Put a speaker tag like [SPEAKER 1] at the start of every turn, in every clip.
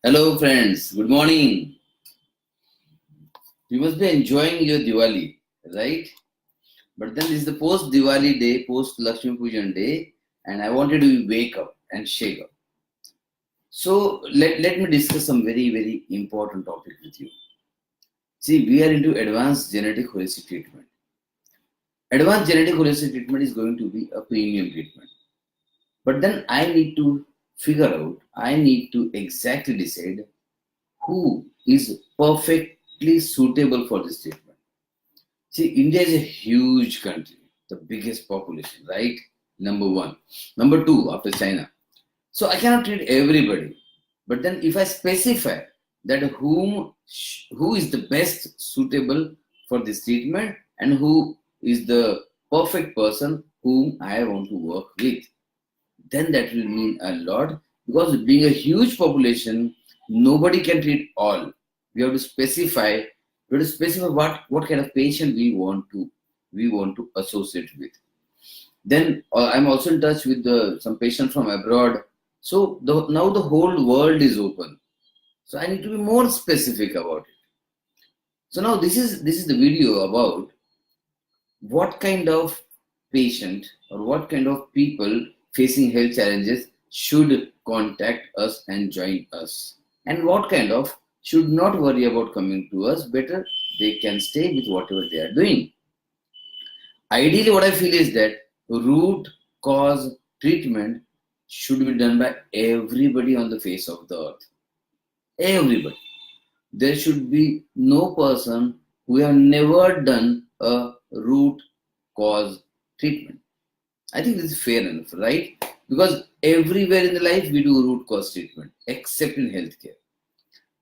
[SPEAKER 1] Hello friends, good morning. You must be enjoying your Diwali, right? But then this is the post Diwali day, post Lakshmi Pujan day, and I wanted to wake up and shake up. So let me discuss some very important topic with you. See, we are into advanced genetic holistic treatment. Advanced genetic holistic treatment is going to be a premium treatment. But then I need to figure out, I need to exactly decide who is perfectly suitable for this treatment. See, India is a huge country, the biggest population, right? Number one. Number two, after China. So I cannot treat everybody. But then if I specify that who is the best suitable for this treatment and who is the perfect person whom I want to work with, then that will mean a lot, because being a huge population, nobody can treat all. We have to specify what kind of patient we want to associate with. Then I'm also in touch with some patients from abroad. So now the whole world is open. So I need to be more specific about it. So now this is the video about what kind of patient or what kind of people facing health challenges should contact us and join us, and what kind of should not worry about coming to us. Better they can stay with whatever they are doing. Ideally, what I feel is that root cause treatment should be done by everybody on the face of the earth. Everybody. There should be no person who have never done a root cause treatment. I think this is fair enough, right? Because everywhere in the life we do root cause treatment, except in healthcare.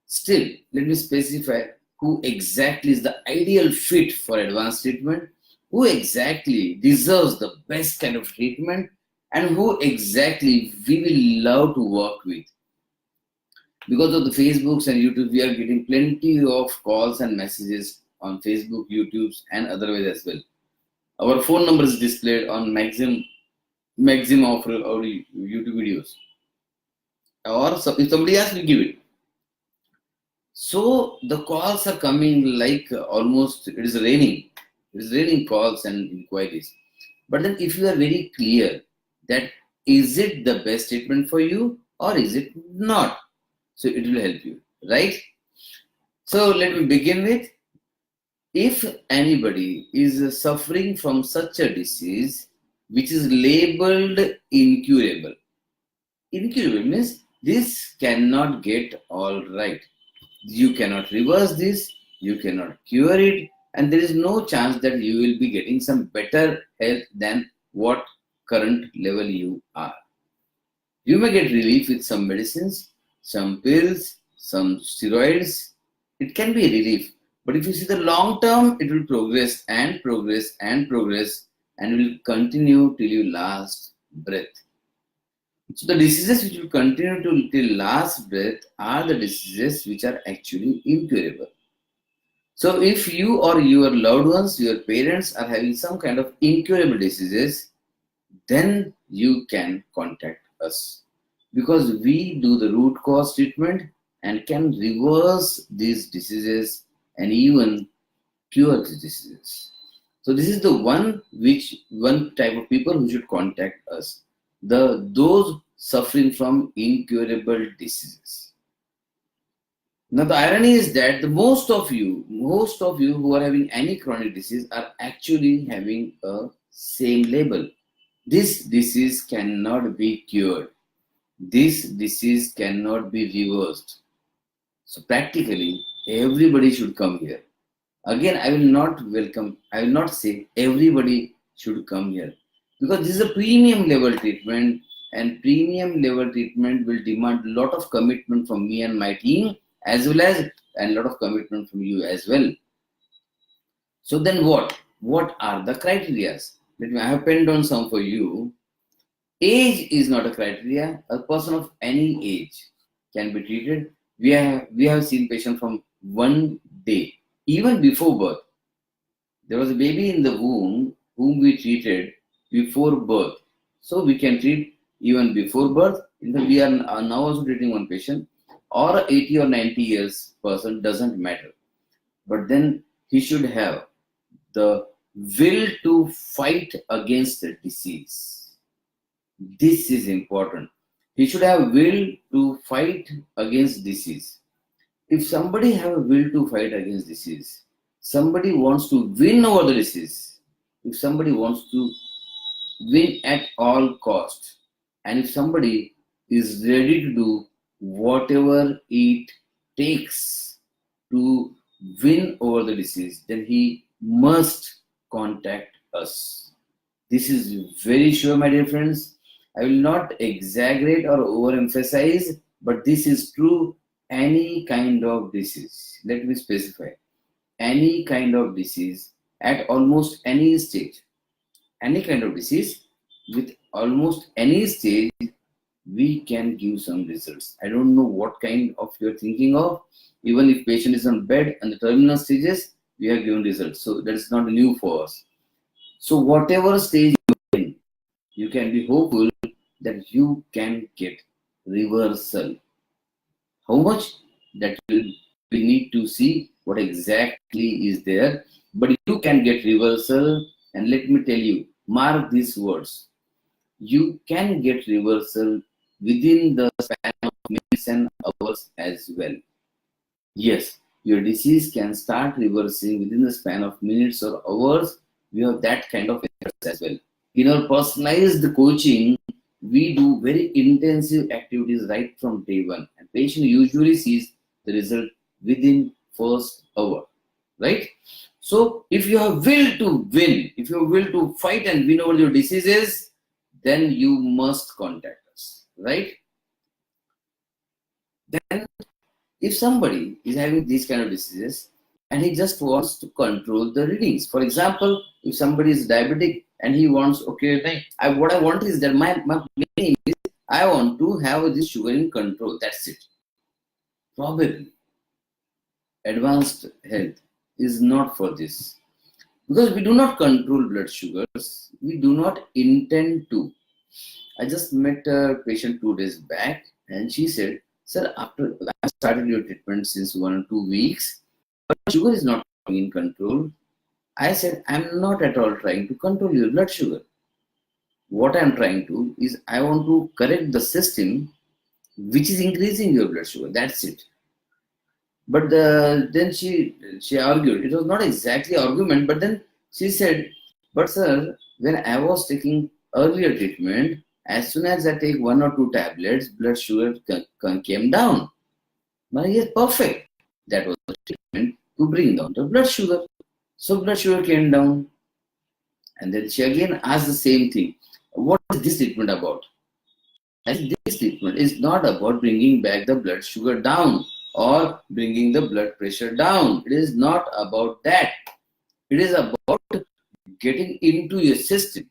[SPEAKER 1] Still, let me specify who exactly is the ideal fit for advanced treatment, who exactly deserves the best kind of treatment, and who exactly we will love to work with. Because of the Facebooks and YouTube, we are getting plenty of calls and messages on Facebook, YouTube, and otherwise as well. Our phone number is displayed on maximum of our YouTube videos. Or if somebody asks, we give it. So the calls are coming like almost it is raining. It is raining calls and inquiries. But then if you are very clear that is it the best treatment for you or is it not, so it will help you, right? So let me begin with, if anybody is suffering from such a disease which is labeled incurable. Incurable means this cannot get all right. You cannot reverse this, you cannot cure it, and there is no chance that you will be getting some better health than what current level you are. You may get relief with some medicines, some pills, some steroids. It can be a relief. But if you see the long term, it will progress and progress and progress and will continue till you last breath. So the diseases which will continue till last breath are the diseases which are actually incurable. So if you or your loved ones, your parents are having some kind of incurable diseases, then you can contact us, because we do the root cause treatment and can reverse these diseases and even cure these diseases. So this is the one type of people who should contact us. Those suffering from incurable diseases. Now the irony is that most of you who are having any chronic disease are actually having a same label. This disease cannot be cured. This disease cannot be reversed. So practically everybody should come here. Again, I will not say everybody should come here, because this is a premium level treatment, and premium level treatment will demand a lot of commitment from me and my team, as well as a lot of commitment from you as well. So then what are the criteria? I have penned on some for you. Age is not a criteria. A person of any age can be treated. We have seen patients from one day, even before birth. There was a baby in the womb whom we treated before birth. So we can treat even before birth. We are now also treating one patient or 80 or 90 years person, doesn't matter. But then he should have the will to fight against the disease. This is important. He should have will to fight against disease. If somebody have a will to fight against disease, somebody wants to win over the disease, if somebody wants to win at all cost, and if somebody is ready to do whatever it takes to win over the disease, then he must contact us. This is very sure, my dear friends. I will not exaggerate or overemphasize, but this is true. Any kind of disease, let me specify, any kind of disease at almost any stage, any kind of disease with almost any stage, we can give some results. I don't know what kind of you're thinking of. Even if patient is on bed and the terminal stages, we have given results. So that is not new for us. So whatever stage you're in, you can be hopeful that you can get reversal. How much? That we need to see what exactly is there. But you can get reversal, and let me tell you, mark these words. You can get reversal within the span of minutes and hours as well. Yes, your disease can start reversing within the span of minutes or hours. We have that kind of efforts as well. In our personalized coaching, we do very intensive activities right from day one, and patient usually sees the result within first hour, right? So if you have will to win, if you have will to fight and win over your diseases, then you must contact us, right? Then if somebody is having these kind of diseases and he just wants to control the readings, for example, if somebody is diabetic and he wants, okay, what I want is that my main is I want to have this sugar in control. That's it. Probably advanced health is not for this, because we do not control blood sugars. We do not intend to. I just met a patient 2 days back, and she said, "Sir, after I started your treatment since 1 or 2 weeks, but sugar is not in control." I said, "I'm not at all trying to control your blood sugar. What I'm trying to is I want to correct the system which is increasing your blood sugar. That's it." But then she argued. It was not exactly argument, but then she said, "But sir, when I was taking earlier treatment, as soon as I take 1 or 2 tablets, blood sugar came down." But yes, perfect. That was the treatment to bring down the blood sugar. So blood sugar came down. And then she again asked the same thing. What is this treatment about? And this treatment is not about bringing back the blood sugar down or bringing the blood pressure down. It is not about that. It is about getting into your system.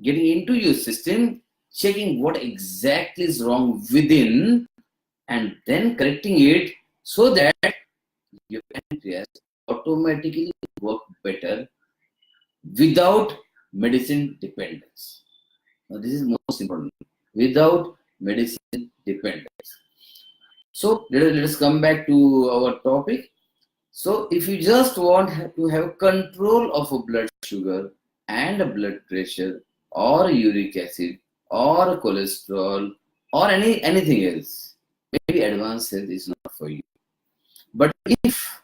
[SPEAKER 1] Getting into your system, checking what exactly is wrong within, and then correcting it so that your pancreas automatically work better without medicine dependence. Now, this is most important. Without medicine dependence. So let us come back to our topic. So if you just want to have control of a blood sugar and a blood pressure or uric acid or cholesterol or anything else, maybe advanced health is not for you. But if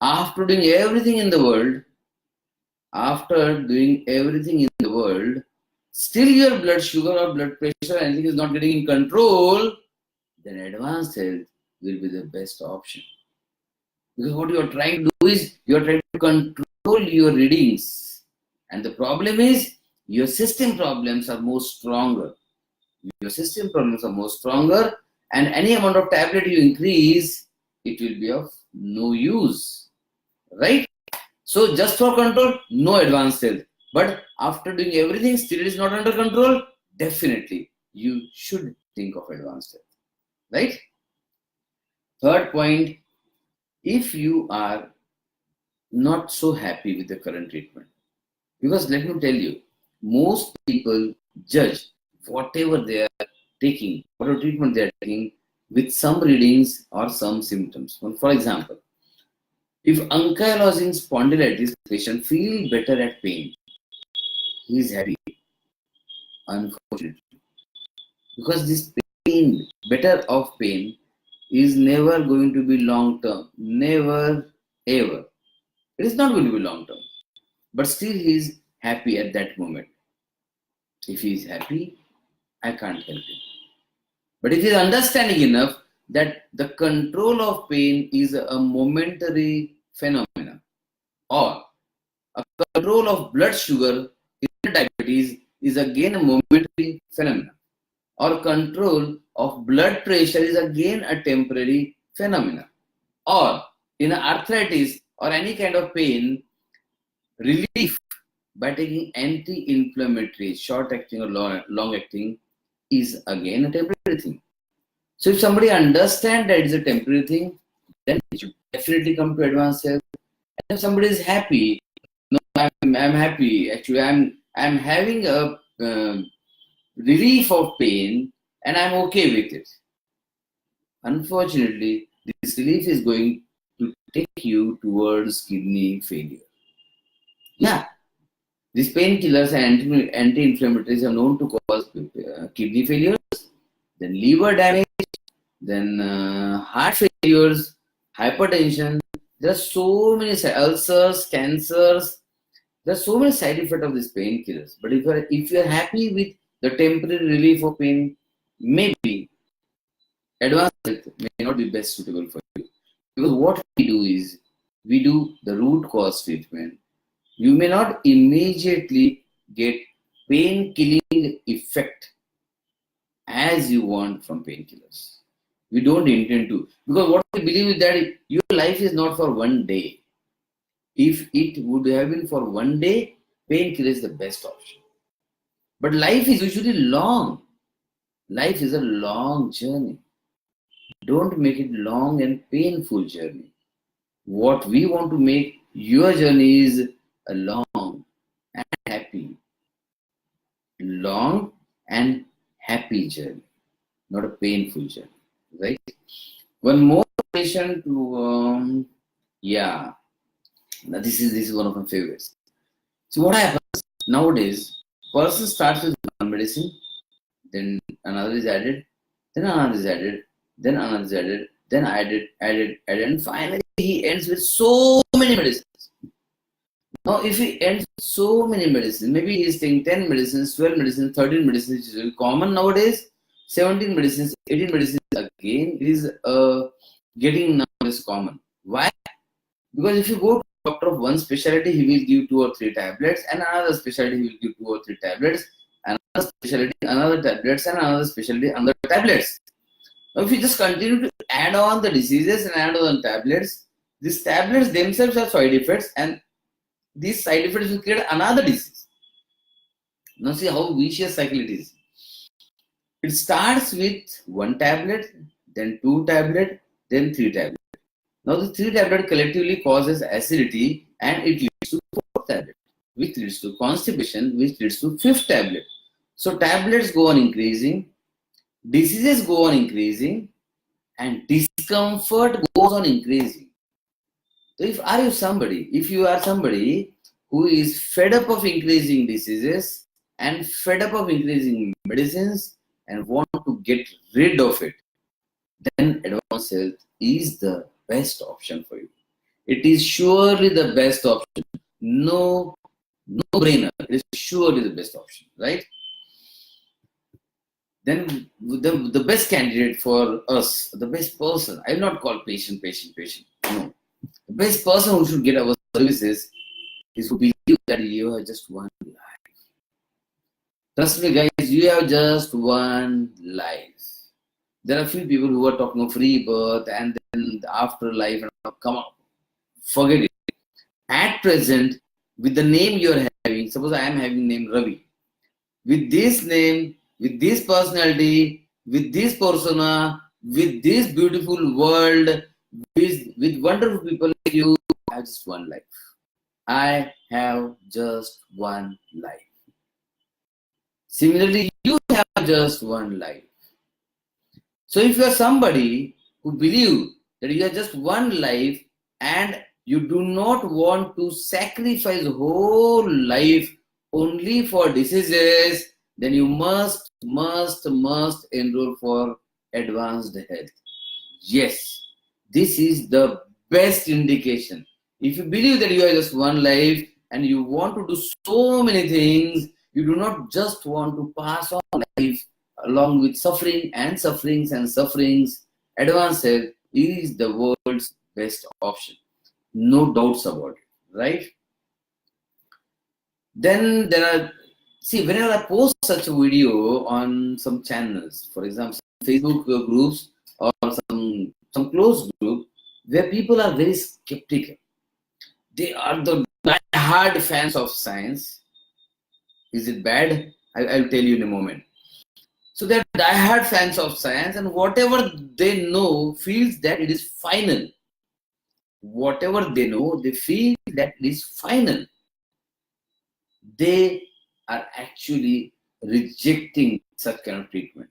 [SPEAKER 1] after doing everything in the world, still your blood sugar or blood pressure, anything is not getting in control, then advanced health will be the best option. Because what you are trying to do is, you are trying to control your readings. And the problem is, your system problems are more stronger. And any amount of tablet you increase, it will be of no use. Right? So just for control, no advanced health. But after doing everything, still it is not under control, definitely you should think of advanced health. Right? Third point, if you are not so happy with the current treatment, because let me tell you, most people judge whatever they are taking, whatever treatment they are taking, with some readings or some symptoms. For example, if ankylosing spondylitis patient feels better at pain, he is happy, unfortunately. Because this pain, better of pain, is never going to be long term. Never, ever. It is not going to be long term. But still he is happy at that moment. If he is happy, I can't help him. But if he is understanding enough that the control of pain is a momentary phenomenon, or a control of blood sugar in diabetes is again a momentary phenomenon, or control of blood pressure is again a temporary phenomenon, or in arthritis or any kind of pain, relief by taking anti-inflammatory, short-acting or long-acting, is again a temporary thing. So if somebody understands that it's a temporary thing, then it should definitely come to advanced health. And if somebody is happy, no, I'm happy. Actually, I'm having a relief of pain, and I'm okay with it. Unfortunately, this relief is going to take you towards kidney failure. Yeah, these painkillers and anti-inflammatories are known to cause kidney failures, then liver damage, then heart failures, hypertension. There are so many ulcers, cancers. There are so many side effects of these painkillers. But if you are happy with the temporary relief of pain, maybe advanced health may not be best suitable for you. Because what we do is, we do the root cause treatment. You may not immediately get pain-killing effect as you want from painkillers. We don't intend to. Because what we believe is that your life is not for one day. If it would have been for one day, painkiller is the best option. But life is usually long. Life is a long journey. Don't make it long and painful journey. What we want to make your journey is a long and happy. Long and happy journey, not a painful journey, right? One more patient to, this is one of my favorites. So what happens nowadays, person starts with one medicine, then another is added, then another is added, then another is added, then added, and finally he ends with so many medicines. Now, if he ends with so many medicines, maybe he is taking 10 medicines, 12 medicines, 13 medicines, which is very common nowadays, 17 medicines, 18 medicines, again, it is getting nowadays common. Why? Because if you go to a doctor of one specialty, he will give 2 or 3 tablets, and another specialty, he will give 2 or 3 tablets, another specialty, another tablets, and another specialty, another tablets. Now, if you just continue to add on the diseases and add on tablets, these tablets themselves have side effects, and these side effects will create another disease. Now see how vicious cycle it is. It starts with 1 tablet, then 2 tablet, then 3 tablet. Now the 3 tablet collectively causes acidity, and it leads to 4th tablet, which leads to constipation, which leads to 5th tablet. So tablets go on increasing, diseases go on increasing, and discomfort goes on increasing. So if you are somebody who is fed up of increasing diseases and fed up of increasing medicines and want to get rid of it, then advanced health is the best option for you. It is surely the best option. No brainer. It is surely the best option, right? Then the best candidate for us, the best person, I will not call patient. No. The best person who should get our services is who believe that you have just one life. Trust me, guys, you have just one life. There are few people who are talking of rebirth and then the afterlife. Come on, forget it. At present, with the name you are having, suppose I am having name Ravi. With this name, with this personality, with this persona, with this beautiful world, with wonderful people like you, I have just one life. I have just one life. Similarly, you have just one life. So if you are somebody who believe that you are just one life and you do not want to sacrifice whole life only for diseases, then you must enroll for advanced health. Yes, this is the best indication. If you believe that you are just one life and you want to do so many things, you do not just want to pass on life along with suffering and sufferings and sufferings, advanced health is the world's best option. No doubts about it, right? Then there are, see, whenever I post such a video on some channels, for example, Facebook groups or some closed group where people are very skeptical. They are the die-hard fans of science. Is it bad? I'll tell you in a moment. So they're die-hard fans of science, and whatever they know feels that it is final. Whatever they know, they feel that it is final. They are actually rejecting such kind of treatment.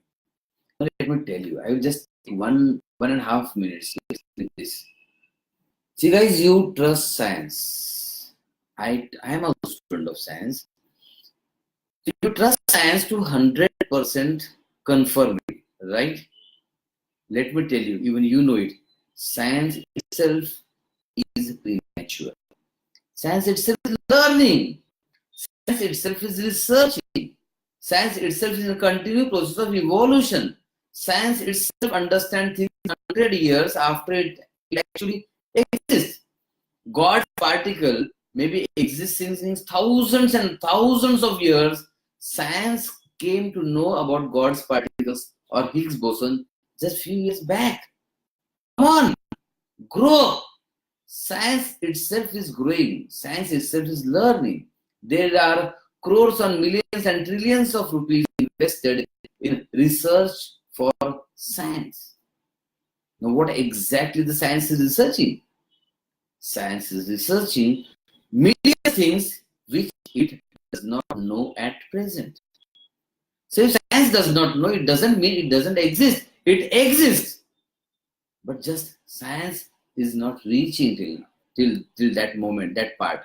[SPEAKER 1] Let me tell you, I will just take 1.5 minutes to explain this. See guys, you trust science. I am a student of science. You trust science to 100% confirming, right? Let me tell you, even you know it, science itself is premature. Science itself is learning. Science itself is researching. Science itself is a continuous process of evolution. Science itself understands things 100 years after it actually exists. God's particle maybe existing since thousands and thousands of years. Science came to know about God's particles or Higgs boson just few years back. Come on, grow. Science itself is growing. Science itself is learning. There are crores and millions and trillions of rupees invested in research for science. Now, what exactly the science is researching? Science is researching million things which it does not know at present. So if science does not know, it doesn't mean it doesn't exist. It exists. But just science is not reaching till that moment, that part.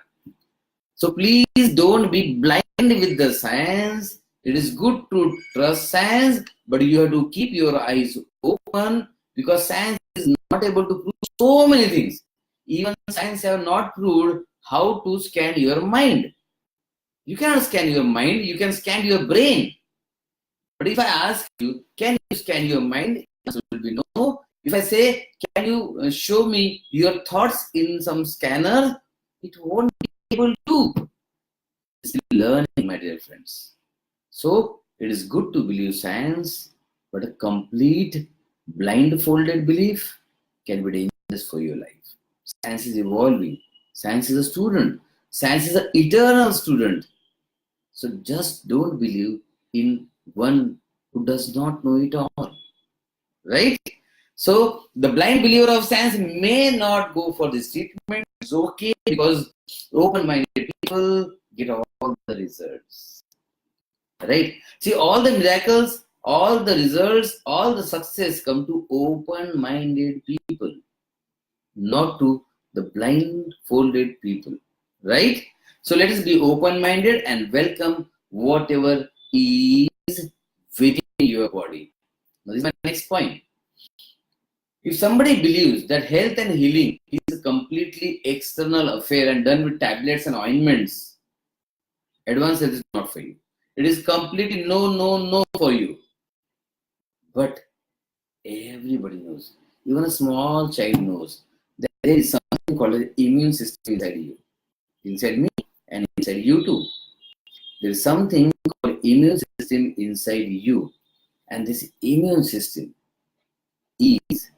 [SPEAKER 1] So please don't be blind with the science. It is good to trust science, but you have to keep your eyes open because science is not able to prove so many things. Even science have not proved how to scan your mind. You cannot scan your mind, you can scan your brain. But if I ask you, can you scan your mind? The answer will be no. If I say, can you show me your thoughts in some scanner? It won't be able to. It's still learning, my dear friends. So it is good to believe science, but a complete blindfolded belief can be dangerous for your life. Science is evolving. Science is a student. Science is an eternal student. So just don't believe in one who does not know it all. Right? So the blind believer of science may not go for this treatment. It's okay because open-minded people get all the results. Right? See, all the miracles, all the results, all the success come to open-minded people, not to the blindfolded people. Right? So let us be open-minded and welcome whatever is within your body. Now, this is my next point. If somebody believes that health and healing is a completely external affair and done with tablets and ointments, advanced health is not for you. It is completely no for you. But everybody knows, even a small child knows that there is something called an immune system inside you, inside me, and inside you too. There is something called immune system inside you, and this immune system is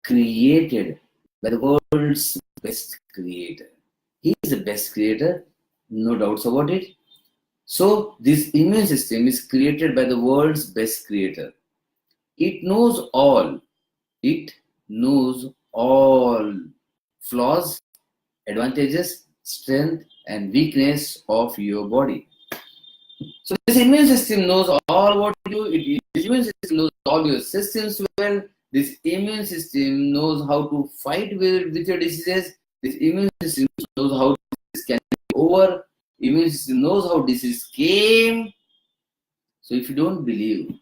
[SPEAKER 1] created by the world's best creator. He is the best creator, no doubts about it. So this immune system is created by the world's best creator. It knows all. It knows all flaws, advantages, strength, and weakness of your body. So this immune system knows all about you. This immune system knows all your systems well. This immune system knows how to fight with your diseases. This immune system knows how this can be over. Immune system knows how disease came. So if you don't believe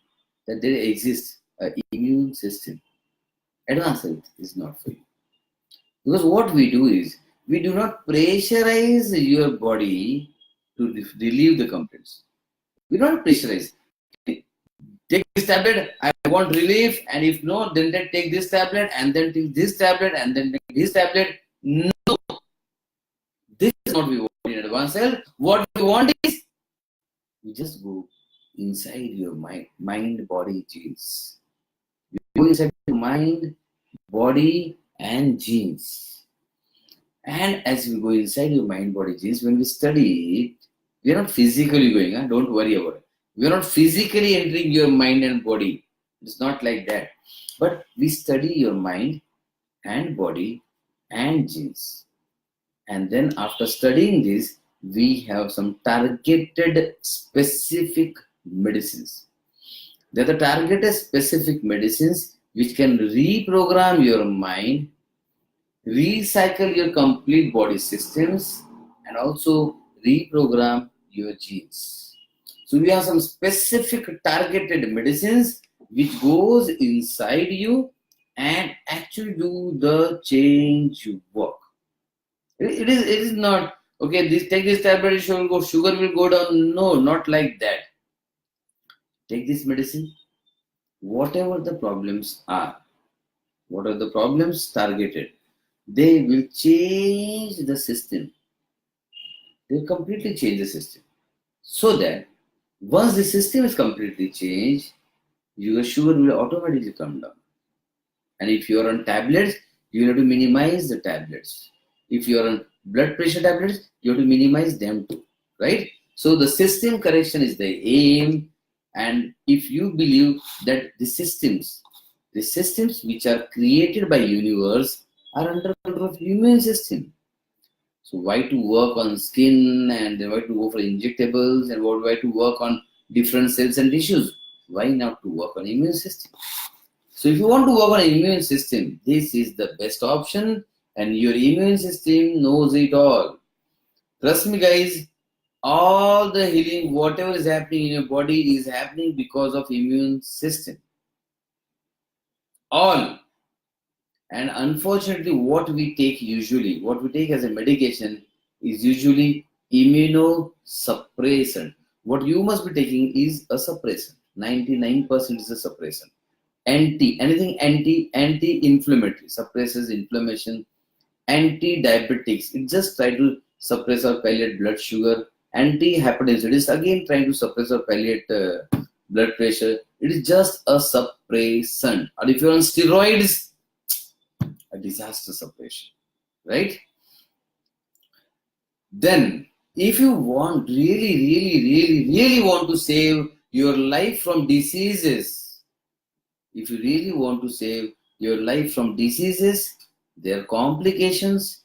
[SPEAKER 1] that there exists an immune system, advanced health is not for you. Because what we do is, we do not pressurize your body to relieve the complaints. We don't pressurize. Take this tablet, I want relief, and if no, then take this tablet, and then take this tablet, and then take this tablet. No, this is not what we want in advanced health. What we want is, you just go inside your mind, body, genes. You go inside your mind, body, and genes. And as we go inside your mind, body, genes, when we study it, we are not physically going, don't worry about it. We are not physically entering your mind and body. It's not like that. But we study your mind and body and genes. And then after studying this, we have some targeted specific medicines. They are the targeted specific medicines which can reprogram your mind, recycle your complete body systems, and also reprogram your genes. So we have some specific targeted medicines which goes inside you and actually do the change work. It is not, okay, take this tablet, sugar will go down. No, not like that. Take this medicine, whatever the problems are, what are the problems targeted, they will change the system. They will completely change the system. So that once the system is completely changed, your sugar will automatically come down. And if you are on tablets, you have to minimize the tablets. If you are on blood pressure tablets, you have to minimize them too, right? So the system correction is the aim. And if you believe that the systems which are created by universe are under control of immune system. So why to work on skin, and why to go for injectables, and why to work on different cells and tissues? Why not to work on immune system? So if you want to work on immune system, this is the best option, and your immune system knows it all. Trust me guys, all the healing, whatever is happening in your body is happening because of immune system. All. And unfortunately, what we take as a medication is usually immunosuppressant. What you must be taking is a suppressant. 99% is a suppressant. Anti-inflammatory, suppresses inflammation. Anti-diabetics, it just try to suppress or palliate blood sugar. Anti-hypertension, it is again trying to suppress or palliate blood pressure. It is just a suppressant. Or if you're on steroids, a disaster suppression, right? Then, if you want really want to save your life from diseases, their complications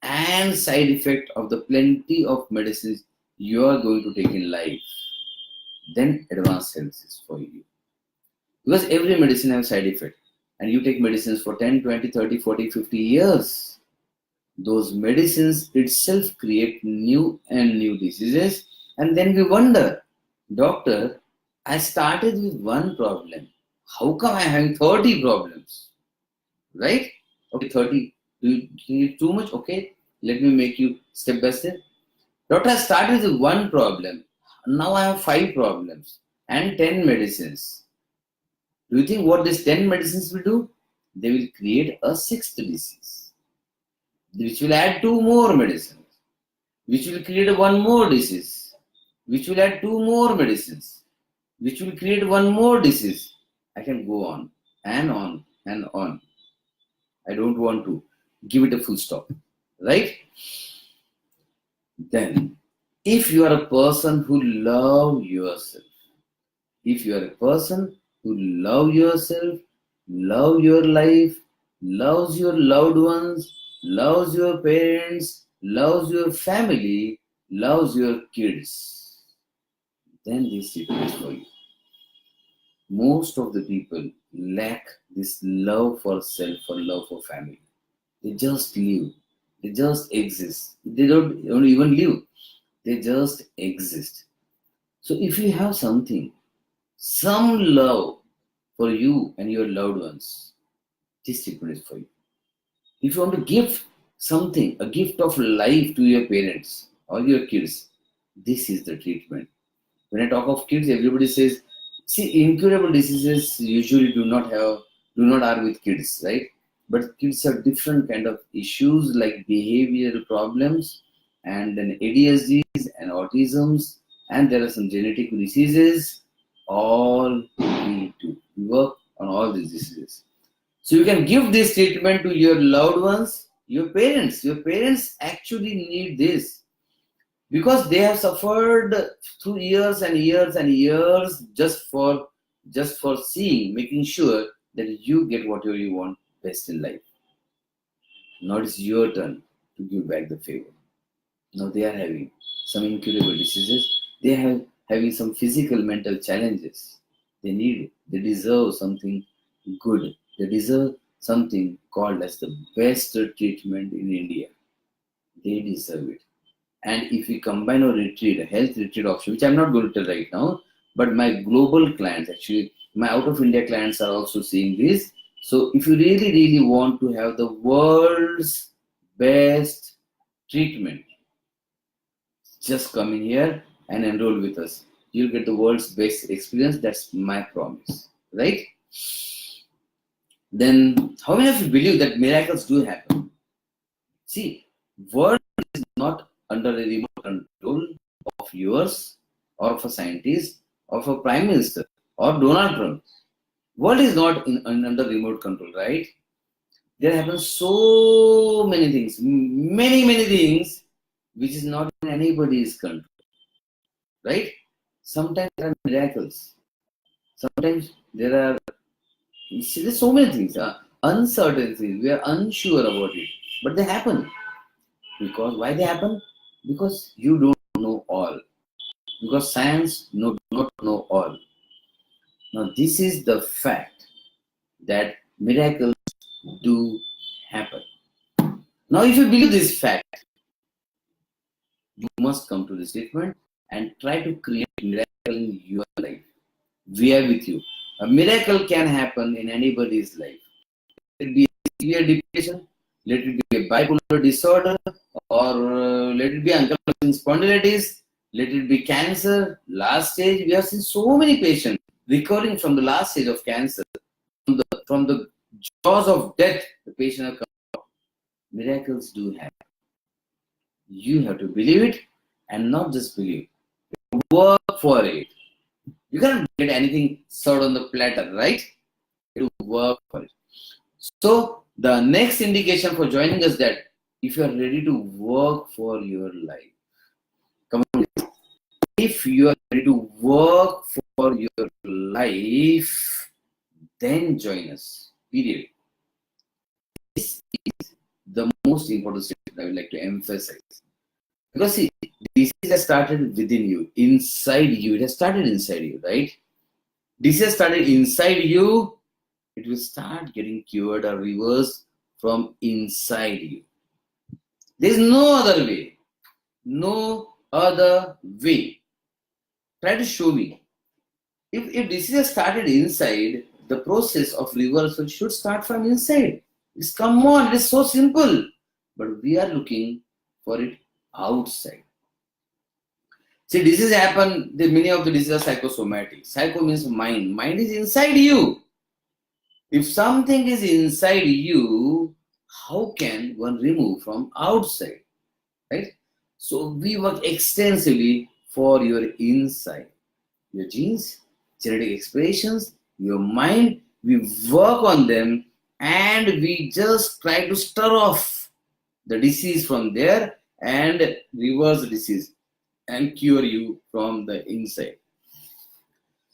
[SPEAKER 1] and side effect of the plenty of medicines you are going to take in life, then advanced health is for you. Because every medicine has side effect. And you take medicines for 10, 20, 30, 40, 50 years. Those medicines itself create new and new diseases. And then we wonder, doctor, I started with one problem. How come I'm having 30 problems? Right? Okay, 30. Do you need too much? Okay, let me make you step by step. Doctor, I started with one problem. Now I have 5 problems and 10 medicines. Do you think what these 10 medicines will do? They will create a 6th disease, which will add 2 more medicines, which will create 1 more disease, which will add 2 more medicines, which will create 1 more disease. I can go on and on and on. I don't want to give it a full stop, right? Then, if you are a person who loves yourself, love your life, loves your loved ones, loves your parents, loves your family, loves your kids, then this treatment is for you. most of the people lack this love for self or love for family. They just live. They just exist. They don't even live. They just exist. So if you have something, some love for you and your loved ones, this treatment is for you. If you want to give something, a gift of life to your parents or your kids, this is the treatment. When I talk of kids, everybody says, see, incurable diseases usually do not are with kids, right? But kids have different kind of issues like behavioral problems and then ADHDs and autisms, and there are some genetic diseases. All need to work on all these diseases. So you can give this treatment to your loved ones, your parents. Your parents actually need this because they have suffered through years and years and years just for seeing, making sure that you get whatever you want best in life. Now it's your turn to give back the favor. Now they are having some incurable diseases. They are having some physical, mental challenges. They need it. They deserve something good. They deserve something called as the best treatment in India. They deserve it. And if we combine a retreat, a health retreat option, which I'm not going to tell right now, but my global clients, actually, my out of India clients are also seeing this. So if you really, really want to have the world's best treatment, just come in here and enroll with us. You'll get the world's best experience. That's my promise, right? Then, how many of you believe that miracles do happen? See, world is not under the remote control of yours or of a scientist or of a prime minister or Donald Trump. World is not under remote control, right? There happen so many things, many things, which is not in anybody's control, right? Sometimes there are miracles. Sometimes there are there's so many things, uncertain things. We are unsure about it, but they happen. Because why they happen? Because you don't know all. Because science do not know all. Now this is the fact that miracles do happen. Now if you believe this fact, you must come to this statement and try to create miracle in your life. We are with you. A miracle can happen in anybody's life. Let it be a severe depression, let it be a bipolar disorder, or let it be ankylosing spondylitis, let it be cancer, last stage. We have seen so many patients recovering from the last stage of cancer, from the jaws of death, the patient has come out. Miracles do happen. You have to believe it and not just believe. Work for it. You can't get anything served on the platter, right? You have to work for it. So the next indication for joining us that if you are ready to work for your life, come on. If you are ready to work for your life, then join us. Period. This is the most important statement I would like to emphasize. Because see, disease has started within you, inside you. It has started inside you, right? Disease has started inside you. It will start getting cured or reversed from inside you. There is no other way. No other way. Try to show me. If disease has started inside, the process of reversal should start from inside. Come on, it is so simple. But we are looking for it outside. See, diseases happen, many of the diseases are psychosomatic. Psycho means mind. Mind is inside you. If something is inside you, how can one remove from outside? Right? So we work extensively for your inside. Your genes, genetic expressions, your mind, we work on them and we just try to stir off the disease from there and reverse the disease and cure you from the inside.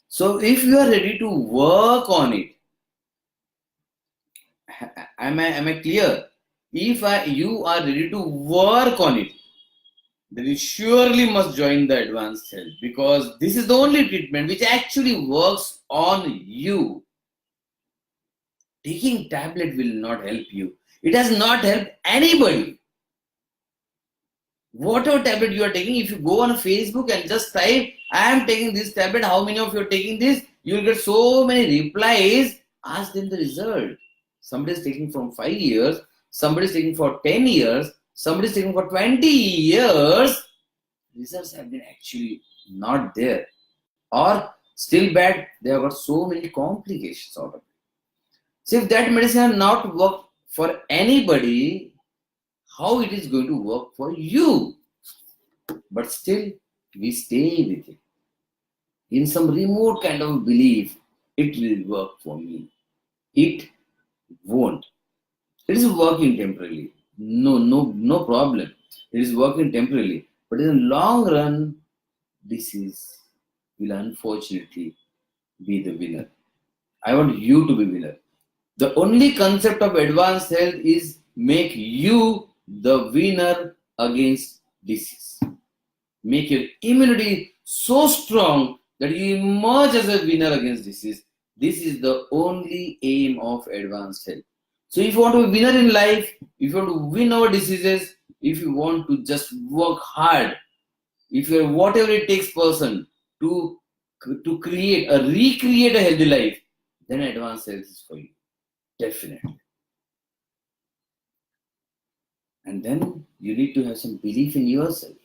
[SPEAKER 1] So if you are ready to work on it, am I clear? If you are ready to work on it, then you surely must join the advanced health, because this is the only treatment which actually works on you. Taking tablet will not help you. It has not helped anybody. Whatever tablet you are taking, if you go on Facebook and just type, I am taking this tablet, how many of you are taking this? You will get so many replies. Ask them the result. Somebody is taking from 5 years, somebody is taking for 10 years, somebody is taking for 20 years. Results have been actually not there. Or still bad, they have got so many complications out of it. So if that medicine has not worked for anybody, how it is going to work for you? But still, we stay with it. In some remote kind of belief, it will work for me. It won't. It is working temporarily. No problem. It is working temporarily. But in the long run, disease will unfortunately be the winner. I want you to be winner. The only concept of advanced health is make you the winner against disease. Make your immunity so strong that you emerge as a winner against disease. This is the only aim of advanced health. So if you want to be winner in life, if you want to win over diseases, if you want to just work hard, if you're whatever it takes person to recreate a healthy life, then advanced health is for you. Definitely. And then you need to have some belief in yourself.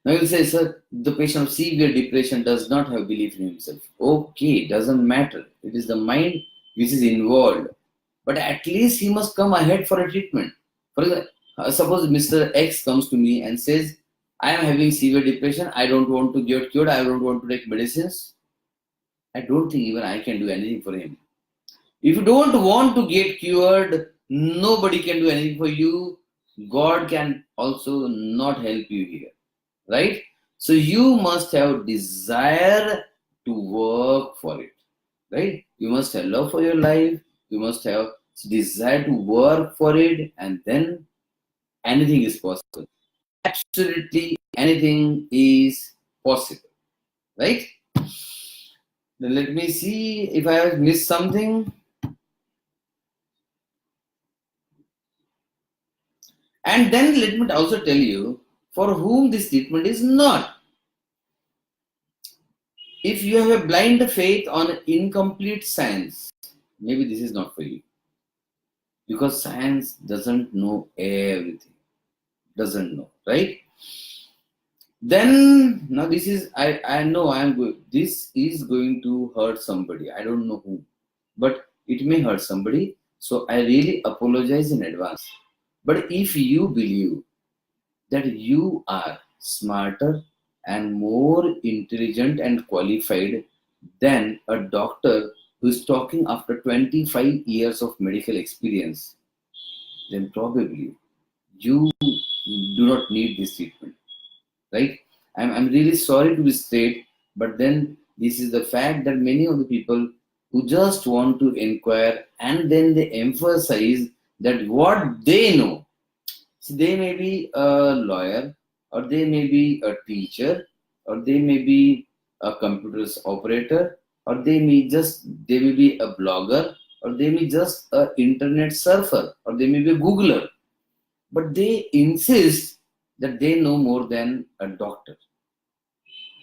[SPEAKER 1] Now you'll say, sir, the patient of severe depression does not have belief in himself. Okay, doesn't matter. It is the mind which is involved. But at least he must come ahead for a treatment. For example, suppose Mr. X comes to me and says, I am having severe depression. I don't want to get cured. I don't want to take medicines. I don't think even I can do anything for him. If you don't want to get cured, nobody can do anything for you. God can also not help you here. Right? So you must have desire to work for it. Right? You must have love for your life. You must have desire to work for it, and then anything is possible. Absolutely anything is possible. Right? Then let me see if I have missed something. And then let me also tell you for whom this treatment is not. If you have a blind faith on incomplete science, maybe this is not for you. Because science doesn't know everything. Doesn't know, right? Then, now this is, I know I am good. This is going to hurt somebody. I don't know who. But it may hurt somebody. So I really apologize in advance. But if you believe that you are smarter and more intelligent and qualified than a doctor who is talking after 25 years of medical experience, then probably you do not need this treatment, right? I'm really sorry to be straight, but then this is the fact that many of the people who just want to inquire and then they emphasize that what they know. So they may be a lawyer, or they may be a teacher, or they may be a computer's operator, or they may be a blogger, or they may just an internet surfer, or they may be a Googler. But they insist that they know more than a doctor.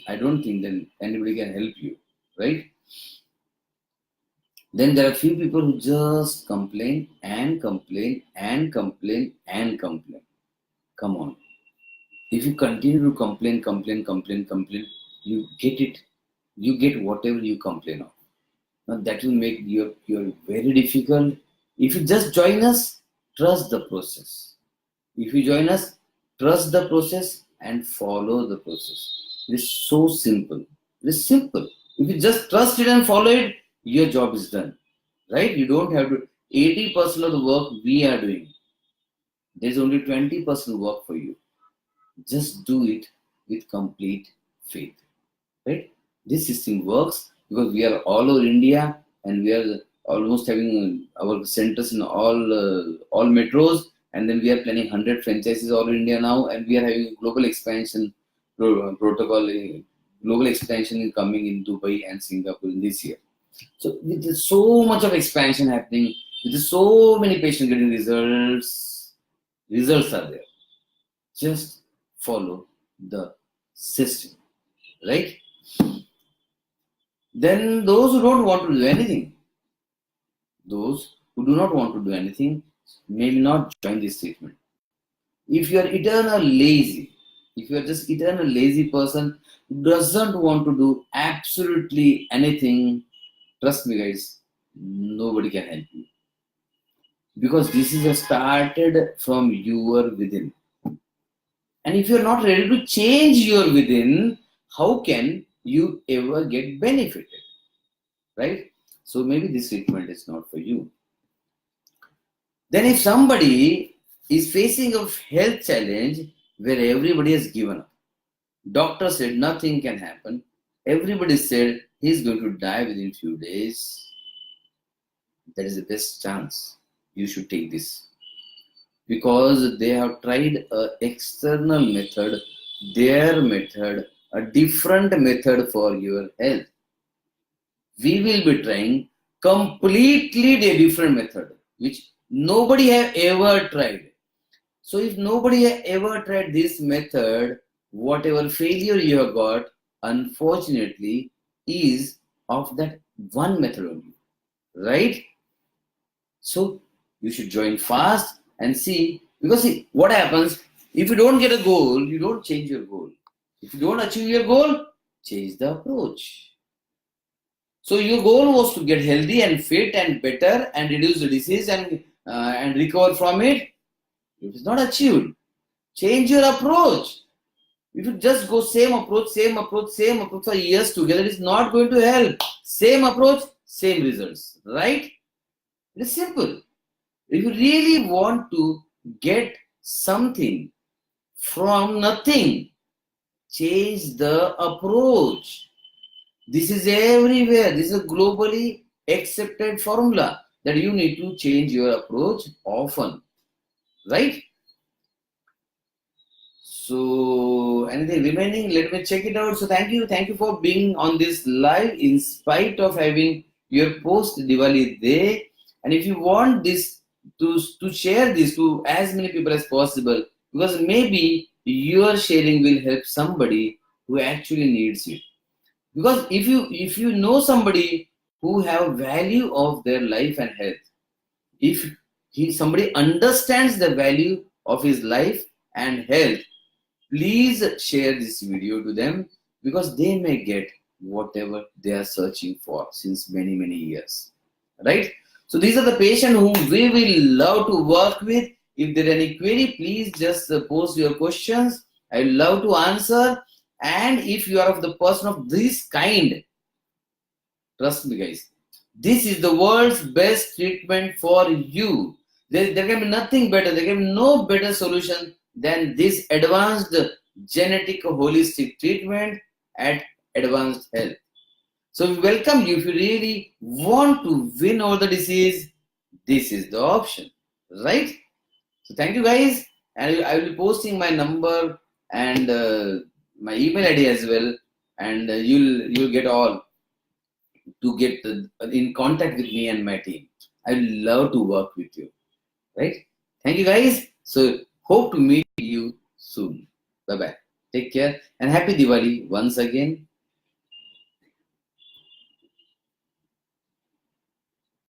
[SPEAKER 1] I don't think then anybody can help you, right? Then there are few people who just complain and complain and complain and complain. Come on. If you continue to complain, you get it. You get whatever you complain of. Now that will make your very difficult. If you just join us, trust the process. If you join us, trust the process and follow the process. It is so simple. It is simple. If you just trust it and follow it, your job is done. Right? You don't have to. 80% of the work we are doing. There's only 20% work for you. Just do it with complete faith. Right? This system works because we are all over India and we are almost having our centers in all metros. and then we are planning 100 franchises all in India now, and we are having global expansion protocol, global expansion coming in Dubai and Singapore in this year. So with so much of expansion happening, with so many patients getting results are there. Just follow the system, right? Then those who don't want to do anything, those who do not want to do anything may not join this treatment. If you are eternal lazy, if you are just eternal lazy person who doesn't want to do absolutely anything, trust me guys, nobody can help you. Because this is started from your within. And if you're not ready to change your within, how can you ever get benefited? Right? So maybe this treatment is not for you. Then if somebody is facing a health challenge where everybody has given up, doctor said nothing can happen, everybody said he's going to die within few days, that is the best chance you should take this. Because they have tried an external method, their method, a different method for your health. We will be trying completely a different method, which nobody have ever tried. So if nobody has ever tried this method, whatever failure you have got, unfortunately, is of that one method only, right? So you should join fast and see, because see, what happens, if you don't get a goal, you don't change your goal. If you don't achieve your goal, change the approach. So your goal was to get healthy and fit and better and reduce the disease and recover from it. It is not achieved. Change your approach. If you just go same approach for years together, it is not going to help. Same approach, same results, right? It is simple. If you really want to get something from nothing, change the approach. This is everywhere. This is a globally accepted formula that you need to change your approach often, right? So anything remaining, let me check it out. So thank you for being on this live in spite of having your post Diwali day. And if you want this to share this to as many people as possible, because maybe your sharing will help somebody who actually needs it. Because if you know somebody who have value of their life and health, if somebody understands the value of his life and health, please share this video to them, because they may get whatever they are searching for since many years, right? So these are the patients whom we will love to work with. If there are any query, please just post your questions. I love to answer. And if you are of the person of this kind, trust me guys, this is the world's best treatment for you. There can be nothing better. There can be no better solution than this advanced genetic holistic treatment at Advanced Health. So we welcome you. If you really want to win over the disease, this is the option, right? So thank you guys, and I will be posting my number and my email ID as well, and you'll get all to get in contact with me and my team. I love to work with you, right? Thank you guys. So hope to meet you soon. Bye bye. Take care and happy Diwali once again.